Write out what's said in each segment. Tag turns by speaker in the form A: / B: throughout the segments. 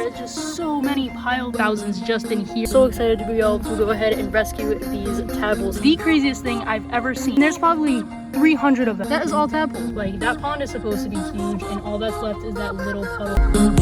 A: There is just so many piled thousands just in here. So excited to be able to go ahead and rescue these tadpoles. The craziest thing I've ever seen. There's probably 300 of them. That is all tadpoles. Like, that pond is supposed to be huge, and all that's left is that little puddle.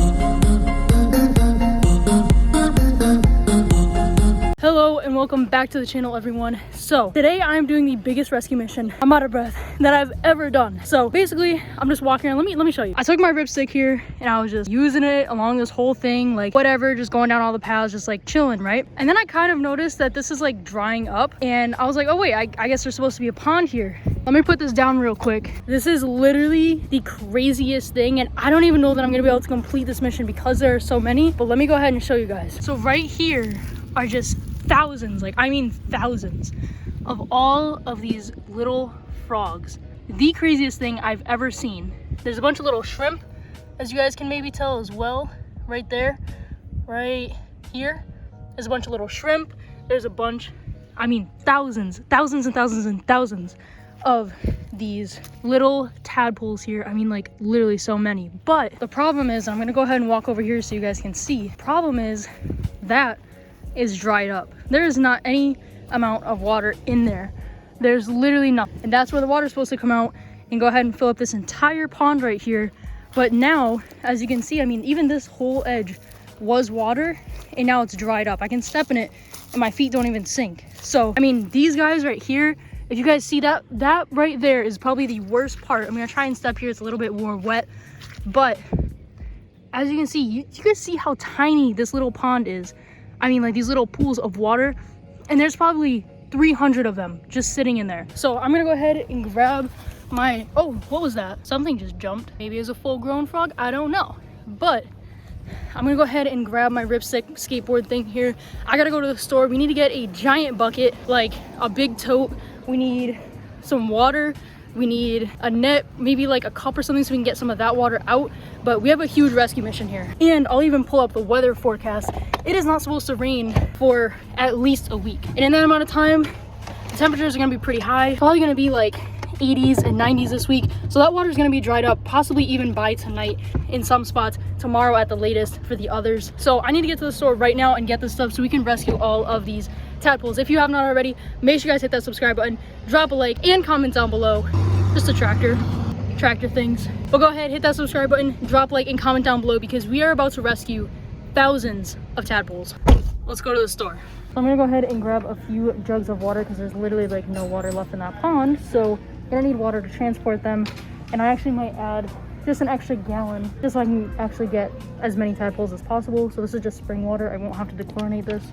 A: Hello and welcome back to the channel, everyone. So today I'm doing the biggest rescue mission, I'm out of breath, that I've ever done. So basically I'm just walking around. Let me show you. I took my ripstick here and I was just using it along this whole thing, like whatever, just going down all the paths, just like chilling, right? And then I kind of noticed that this is like drying up, and I was like, oh wait, I guess there's supposed to be a pond here. Let me put this down real quick. This is literally the craziest thing, and I don't even know that I'm gonna be able to complete this mission because there are so many, but let me go ahead and show you guys. So right here are just thousands, like I mean thousands of all of these little frogs. The craziest thing I've ever seen. There's a bunch of little shrimp, as you guys can maybe tell as well, right there, right here. There's a bunch of little shrimp. There's a bunch, I mean thousands and thousands and thousands of these little tadpoles here. I mean, like literally so many. But the problem is, I'm gonna go ahead and walk over here so you guys can see. Problem is that is dried up. There is not any amount of water in there. There's literally nothing. And that's where the water is supposed to come out and go ahead and fill up this entire pond right here. But now, as you can see, I mean, even this whole edge was water and now it's dried up. I can step in it and my feet don't even sink. So, I mean, these guys right here, if you guys see that right there is probably the worst part. I'm gonna try and step here. It's a little bit more wet, but as you can see, you guys see how tiny this little pond is. I mean, like these little pools of water, and there's probably 300 of them just sitting in there. So I'm gonna go ahead and grab my, oh, what was that? Something just jumped. Maybe it's a full-grown frog, I don't know. But I'm gonna go ahead and grab my ripstick skateboard thing here. I gotta go to the store. We need to get a giant bucket, like a big tote. We need some water. We need a net, maybe like a cup or something so we can get some of that water out. But we have a huge rescue mission here. And I'll even pull up the weather forecast. It is not supposed to rain for at least a week. And in that amount of time, the temperatures are gonna be pretty high. Probably gonna be like 80s and 90s this week. So that water is gonna be dried up, possibly even by tonight in some spots, tomorrow at the latest for the others. So I need to get to the store right now and get this stuff so we can rescue all of these tadpoles. If you have not already, make sure you guys hit that subscribe button, drop a like, and comment down below. Just a tractor things. But go ahead, hit that subscribe button, drop a like, and comment down below because we are about to rescue thousands of tadpoles. Let's go to the store. So I'm gonna go ahead and grab a few jugs of water because there's literally like no water left in that pond. So I'm gonna need water to transport them. And I actually might add just an extra gallon just so I can actually get as many tadpoles as possible. So this is just spring water. I won't have to dechlorinate this.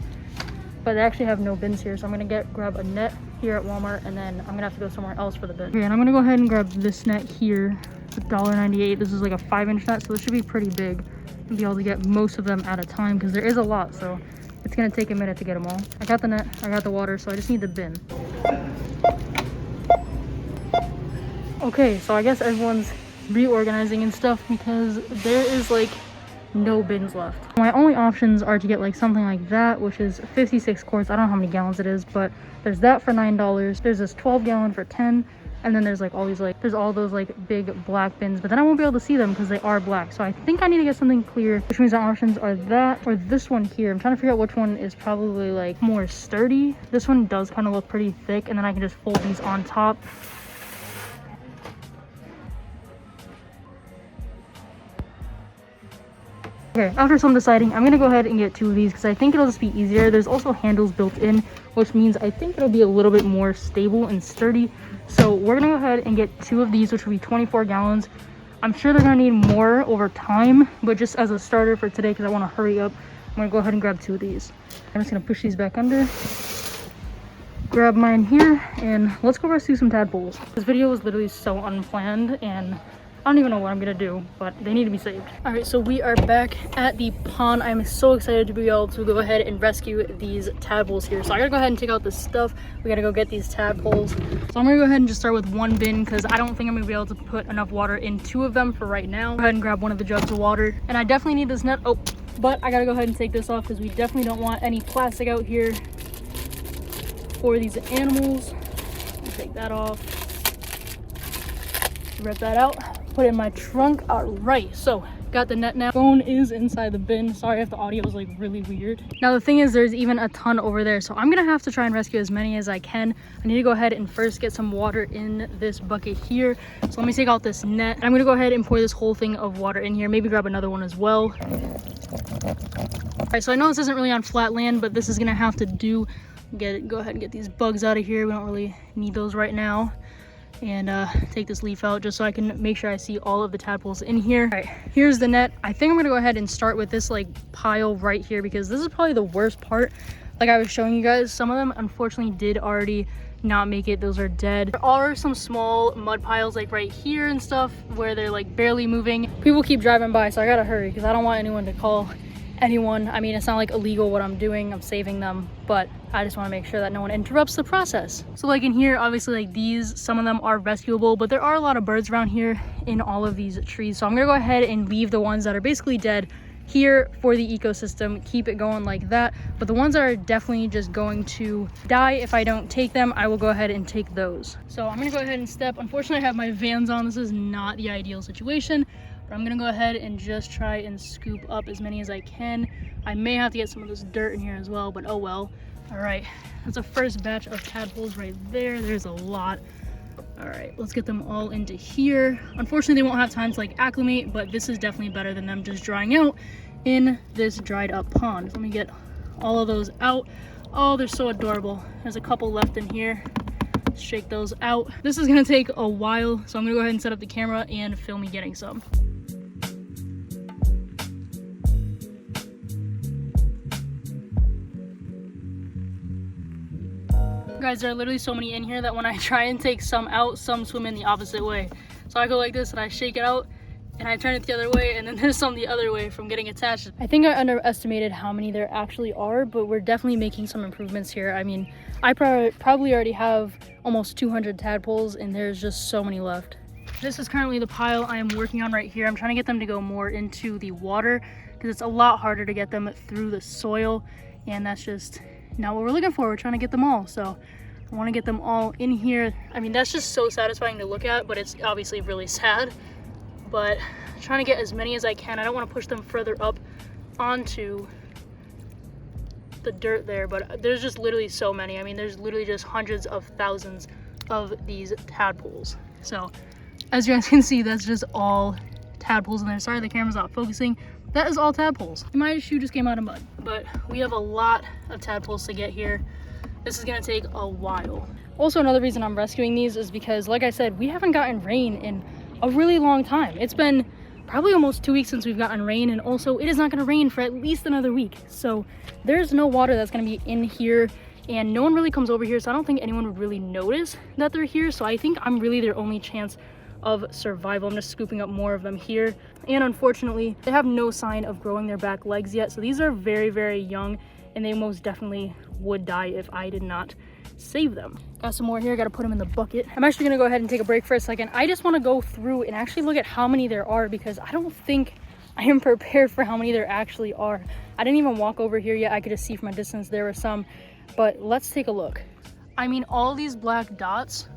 A: But they actually have no bins here, so I'm gonna grab a net here at Walmart, and then I'm gonna have to go somewhere else for the bin. Okay, and I'm gonna go ahead and grab this net here. It's $1.98. This is like a 5-inch net, so this should be pretty big and be able to get most of them at a time because there is a lot, so it's gonna take a minute to get them all. I got the net, I got the water, so I just need the bin. Okay, so I guess everyone's reorganizing and stuff because there is like no bins left. My only options are to get like something like that, which is 56 quarts. I don't know how many gallons it is, but there's that for $9. There's this 12-gallon for 10, and then there's like all these like, there's all those like big black bins, but then I won't be able to see them because they are black. So I think I need to get something clear, which means the options are that or this one here. I'm trying to figure out which one is probably like more sturdy. This one does kind of look pretty thick, and then I can just fold these on top. Okay, after some deciding, I'm gonna go ahead and get 2 of these because I think it'll just be easier. There's also handles built in, which means I think it'll be a little bit more stable and sturdy. So we're gonna go ahead and get 2 of these, which will be 24 gallons. I'm sure they're gonna need more over time, but just as a starter for today, because I want to hurry up, I'm gonna go ahead and grab 2 of these. I'm just gonna push these back under, grab mine here, and let's go rescue some tadpoles. This video was literally so unplanned, and I don't even know what I'm gonna do, but they need to be saved. All right, so we are back at the pond. I'm so excited to be able to go ahead and rescue these tadpoles here. So I gotta go ahead and take out this stuff. We gotta go get these tadpoles. So I'm gonna go ahead and just start with 1 bin because I don't think I'm gonna be able to put enough water in 2 of them for right now. Go ahead and grab one of the jugs of water. And I definitely need this net. Oh, but I gotta go ahead and take this off because we definitely don't want any plastic out here for these animals. I'll take that off. Rip that out. Put it in my trunk. All right, so Got the net now. Phone is inside the bin. Sorry if the audio is like really weird. Now the thing is, there's even a ton over there, so I'm gonna have to try and rescue as many as I can. I need to go ahead and first get some water in this bucket here. So let me take out this net. I'm gonna go ahead and pour this whole thing of water in here, maybe grab another one as well. All right, so I know this isn't really on flat land, but this is gonna have to do. Go ahead and get these bugs out of here. We don't really need those right now. And take this leaf out just so I can make sure I see all of the tadpoles in here. All right, here's the net. I think I'm gonna go ahead and start with this like pile right here, because this is probably the worst part. Like I was showing you guys, some of them unfortunately did already not make it. Those are dead. There are some small mud piles like right here and stuff where they're like barely moving. People keep driving by, so I gotta hurry because I don't want anyone to call anyone. I mean, it's not like illegal what I'm doing. I'm saving them, but I just want to make sure that no one interrupts the process. So like in here, obviously like these, some of them are rescuable, but there are a lot of birds around here in all of these trees. So I'm gonna go ahead and leave the ones that are basically dead here for the ecosystem, keep it going like that. But the ones that are definitely just going to die if I don't take them, I will go ahead and take those. So I'm gonna go ahead and step. Unfortunately, I have my Vans on. This is not the ideal situation, but I'm gonna go ahead and just try and scoop up as many as I can. I may have to get some of this dirt in here as well, but oh well. All right, that's a first batch of tadpoles right there. There's a lot. All right, let's get them all into here. Unfortunately, they won't have time to like acclimate, but this is definitely better than them just drying out in this dried up pond. Let me get all of those out. Oh, they're so adorable. There's a couple left in here. Let's shake those out. This is gonna take a while, so I'm gonna go ahead and set up the camera and film me getting some. Guys, there are literally so many in here that when I try and take some out, some swim in the opposite way. So I go like this and I shake it out and I turn it the other way, and then there's some the other way from getting attached. I think I underestimated how many there actually are, but we're definitely making some improvements here. I mean, I probably already have almost 200 tadpoles and there's just so many left. This is currently the pile I am working on right here. I'm trying to get them to go more into the water because it's a lot harder to get them through the soil, and that's just not what we're looking for. We're trying to get them all, so I want to get them all in here. I mean, that's just so satisfying to look at, but it's obviously really sad. But I'm trying to get as many as I can. I don't want to push them further up onto the dirt there, but there's just literally so many. I mean, there's literally just hundreds of thousands of these tadpoles. So as you guys can see, that's just all tadpoles in there. Sorry, the camera's not focusing. That is all tadpoles. My shoe just came out of mud, but we have a lot of tadpoles to get here. This is gonna take a while. Also, another reason I'm rescuing these is because, like I said, we haven't gotten rain in a really long time. It's been probably almost 2 weeks since we've gotten rain, and also it is not gonna rain for at least another week. So there's no water that's gonna be in here, and no one really comes over here, so I don't think anyone would really notice that they're here. So I think I'm really their only chance of survival. I'm just scooping up more of them here, and unfortunately they have no sign of growing their back legs yet, so these are very, very young, and they most definitely would die if I did not save them. Got some more here, got to put them in the bucket. I'm actually gonna go ahead and take a break for a second. I just want to go through and actually look at how many there are, because I don't think I am prepared for how many there actually are. I didn't even walk over here yet. I could just see from a distance there were some, but let's take a look. I mean, all these black dots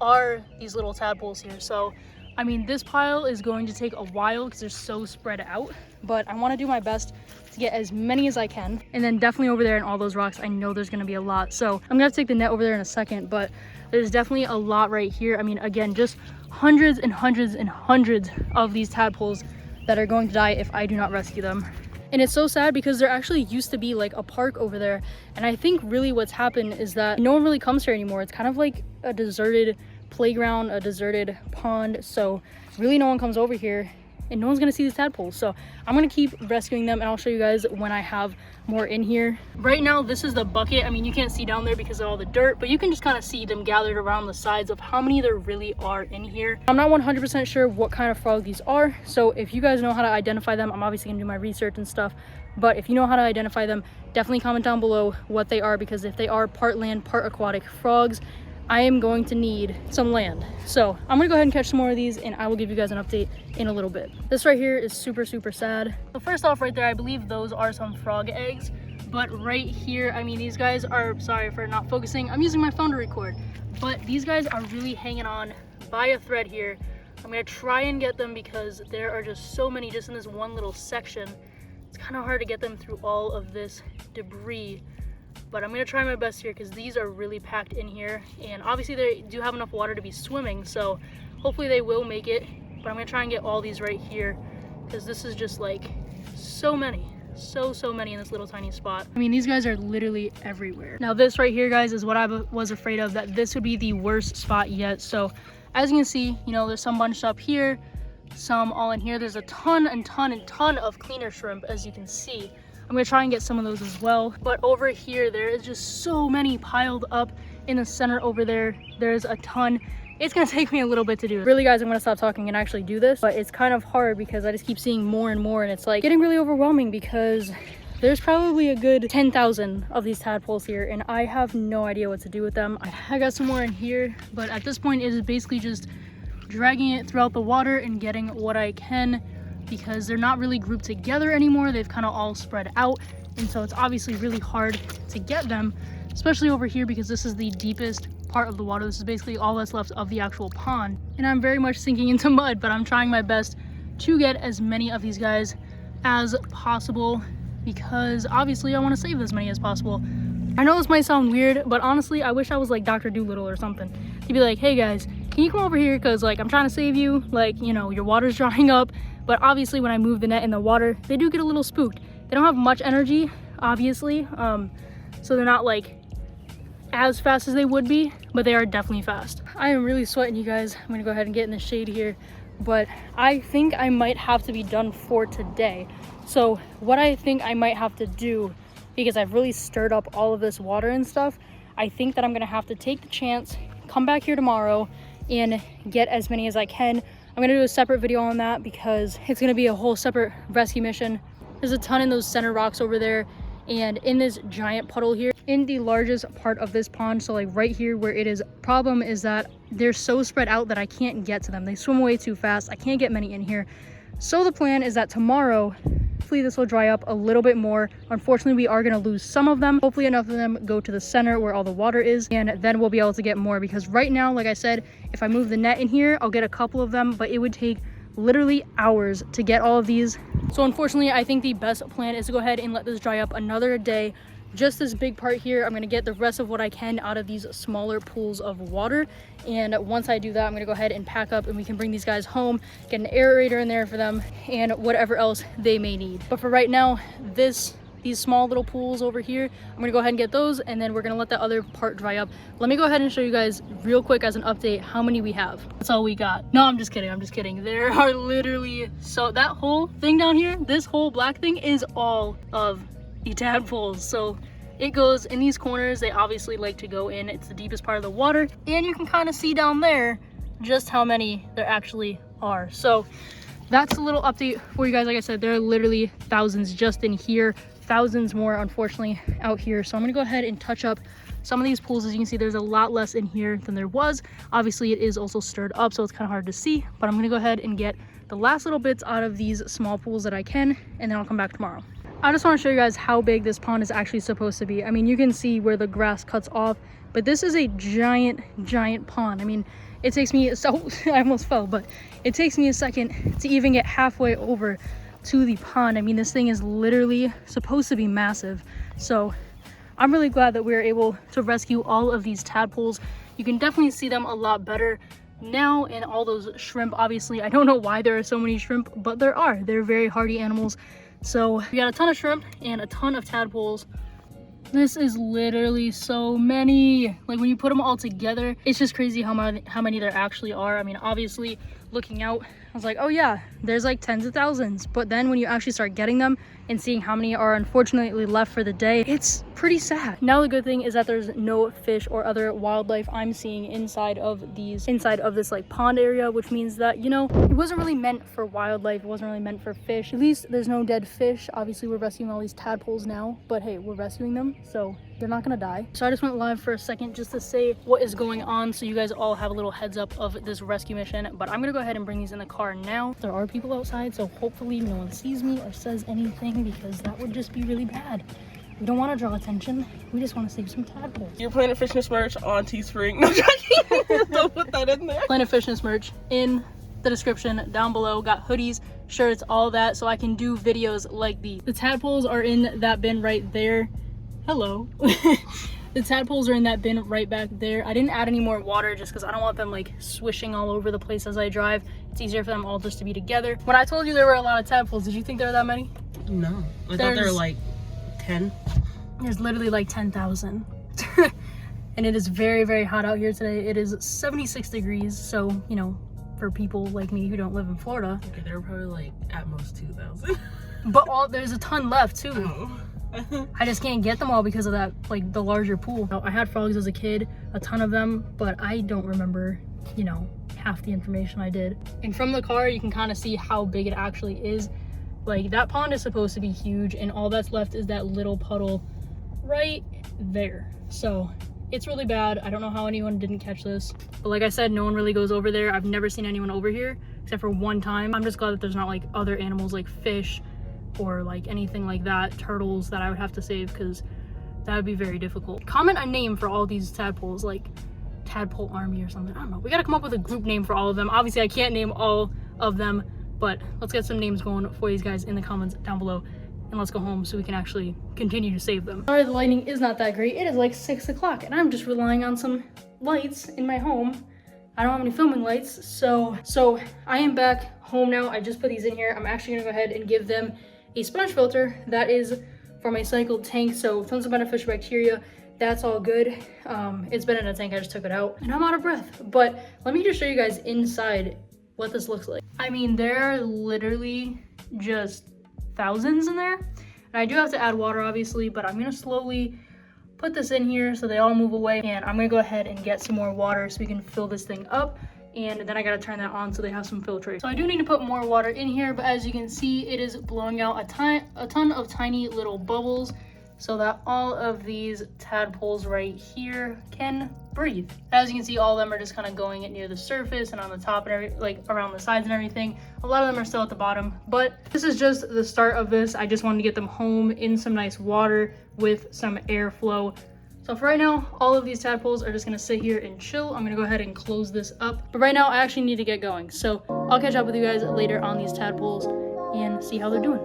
A: are these little tadpoles here. So I mean, this pile is going to take a while because they're so spread out, but I want to do my best to get as many as I can. And then definitely over there in all those rocks, I know there's going to be a lot. So I'm going to take the net over there in a second, but there's definitely a lot right here. I mean, again, just hundreds and hundreds and hundreds of these tadpoles that are going to die if I do not rescue them. And it's so sad because there actually used to be like a park over there. And I think really what's happened is that no one really comes here anymore. It's kind of like a deserted playground, a deserted pond. So really no one comes over here and no one's gonna see these tadpoles. So I'm gonna keep rescuing them and I'll show you guys when I have more in here. Right now, this is the bucket. I mean, you can't see down there because of all the dirt, but you can just kind of see them gathered around the sides of how many there really are in here. I'm not 100% sure what kind of frog these are. So if you guys know how to identify them, I'm obviously gonna do my research and stuff. But if you know how to identify them, definitely comment down below what they are, because if they are part land, part aquatic frogs, I am going to need some land. So I'm gonna go ahead and catch some more of these and I will give you guys an update in a little bit. This right here is super, super sad. So first off right there, I believe those are some frog eggs. But right here, I mean, these guys are, sorry for not focusing, I'm using my phone to record. But these guys are really hanging on by a thread here I'm gonna try and get them because there are just so many just in this one little section. It's kind of hard to get them through all of this debris, but I'm gonna try my best here because these are really packed in here, and obviously they do have enough water to be swimming, so hopefully they will make it. But I'm gonna try and get all these right here because this is just like so many, so many in this little tiny spot. I mean, these guys are literally everywhere. Now this right here, guys, is what I was afraid of, that this would be the worst spot yet. So as you can see, you know, there's some bunched up here, some all in here. There's a ton of cleaner shrimp, as you can see. I'm gonna try and get some of those as well. But over here, there is just so many piled up in the center over there. There's a ton. It's gonna take me a little bit to do. Really, guys, I'm gonna stop talking and actually do this, but it's kind of hard because I just keep seeing more and more, and it's like getting really overwhelming because there's probably a good 10,000 of these tadpoles here, and I have no idea what to do with them. I got some more in here, but at this point, it is basically just dragging it throughout the water and getting what I can because they're not really grouped together anymore. They've kind of all spread out, and so it's obviously really hard to get them, especially over here because this is the deepest part of the water. This is basically all that's left of the actual pond, and I'm very much sinking into mud, but I'm trying my best to get as many of these guys as possible because obviously I want to save as many as possible. I know this might sound weird, but honestly I wish I was like Dr. Dolittle or something. He'd be like, hey guys, can you come over here because like I'm trying to save you, like, you know, your water's drying up. But obviously when I move the net in the water, they do get a little spooked. They don't have much energy, obviously, so they're not like as fast as they would be, but they are definitely fast. I am really sweating, you guys. I'm gonna go ahead and get in the shade here, but I think I might have to be done for today. So what I think I might have to do, because I've really stirred up all of this water and stuff, I think that I'm gonna have to take the chance, come back here tomorrow and get as many as I can. I'm gonna do a separate video on that because it's gonna be a whole separate rescue mission. There's a ton in those center rocks over there, and in this giant puddle here in the largest part of this pond, so like right here where it is, problem is that they're so spread out that I can't get to them. They swim away too fast. I can't get many in here. So the plan is that tomorrow, hopefully this will dry up a little bit more. Unfortunately, we are going to lose some of them. Hopefully enough of them go to the center where all the water is, and then we'll be able to get more, because right now, like I said, if I move the net in here, I'll get a couple of them, but it would take literally hours to get all of these. So unfortunately, I think the best plan is to go ahead and let this dry up another day. Just this big part here, I'm going to get the rest of what I can out of these smaller pools of water, and once I do that, I'm going to go ahead and pack up and we can bring these guys home, get an aerator in there for them and whatever else they may need. But for right now, these small little pools over here, I'm gonna go ahead and get those, and then we're gonna let the other part dry up. Let me go ahead and show you guys real quick as an update how many we have. That's all we got. No, I'm just kidding. There are literally, so that whole thing down here, this whole black thing is all of the tadpoles. So it goes in these corners. They obviously like to go in. It's the deepest part of the water, and you can kind of see down there just how many there actually are. So that's a little update for you guys. Like I said, there are literally thousands just in here, thousands more unfortunately out here. So I'm gonna go ahead and touch up some of these pools. As you can see, there's a lot less in here than there was. Obviously it is also stirred up, so it's kind of hard to see, but I'm gonna go ahead and get the last little bits out of these small pools that I can, and then I'll come back tomorrow. I just want to show you guys how big this pond is actually supposed to be. I mean, you can see where the grass cuts off, but this is a giant pond. I mean, it takes me, so I almost fell, but it takes me a second to even get halfway over to the pond. I mean, this thing is literally supposed to be massive. So I'm really glad that we were able to rescue all of these tadpoles. You can definitely see them a lot better now, and all those shrimp. Obviously, I don't know why there are so many shrimp, but there are. They're very hardy animals. So we got a ton of shrimp and a ton of tadpoles. This is literally so many. Like, when you put them all together, it's just crazy how many there actually are. I mean, obviously looking out, I was like, oh yeah, there's like tens of thousands. But then when you actually start getting them and seeing how many are unfortunately left for the day, it's pretty sad. Now the good thing is that there's no fish or other wildlife I'm seeing inside of this like pond area, which means that, you know, it wasn't really meant for wildlife. It wasn't really meant for fish. At least there's no dead fish. Obviously we're rescuing all these tadpoles now, but hey, we're rescuing them, so they're not gonna die. So I just went live for a second just to say what is going on, so you guys all have a little heads up of this rescue mission. But I'm gonna go ahead and bring these in the car now. There are people outside, so hopefully no one sees me or says anything, because that would just be really bad. We don't want to draw attention. We just want to save some tadpoles.
B: You're Planet Fishness merch on Teespring. No, joking. Don't put that in there.
A: Planet Fishness merch in the description down below. Got hoodies, shirts, all that, so I can do videos like these. The tadpoles are in that bin right there. Hello. The tadpoles are in that bin right back there. I didn't add any more water just because I don't want them like swishing all over the place as I drive. It's easier for them all just to be together. When I told you there were a lot of tadpoles, did you think there were that many?
B: No, I thought there were like 10.
A: There's literally like 10,000. And it is very, very hot out here today. It is 76 degrees. So, you know, for people like me who don't live in Florida.
B: Okay, there were probably like at most 2,000.
A: But there's a ton left too.
B: Oh.
A: I just can't get them all because of that, like the larger pool. I had frogs as a kid, a ton of them, but I don't remember, you know, half the information I did. And from the car, you can kind of see how big it actually is. Like that pond is supposed to be huge, and all that's left is that little puddle right there. So it's really bad. I don't know how anyone didn't catch this, but like I said, no one really goes over there. I've never seen anyone over here except for one time. I'm just glad that there's not like other animals like fish or like anything like that, turtles, that I would have to save, because that would be very difficult. Comment a name for all these tadpoles, like Tadpole Army or something. I don't know. We got to come up with a group name for all of them. Obviously, I can't name all of them, but let's get some names going for you guys in the comments down below, and let's go home so we can actually continue to save them. Sorry, the lighting is not that great. It is like 6 o'clock, and I'm just relying on some lights in my home. I don't have any filming lights, so I am back home now. I just put these in here. I'm actually gonna go ahead and give them a sponge filter that is from a cycled tank, so tons of beneficial bacteria. That's all good. It's been in a tank, I just took it out, and I'm out of breath. But let me just show you guys inside what this looks like. I mean, there are literally just thousands in there, and I do have to add water obviously, but I'm gonna slowly put this in here so they all move away, and I'm gonna go ahead and get some more water so we can fill this thing up. And then I gotta turn that on so they have some filtration. So I do need to put more water in here, but as you can see, it is blowing out a ton of tiny little bubbles so that all of these tadpoles right here can breathe. As you can see, all of them are just kind of going near the surface and on the top and like around the sides and everything. A lot of them are still at the bottom, but this is just the start of this. I just wanted to get them home in some nice water with some airflow. So for right now, all of these tadpoles are just gonna sit here and chill. I'm gonna go ahead and close this up. But right now, I actually need to get going. So I'll catch up with you guys later on these tadpoles and see how they're doing.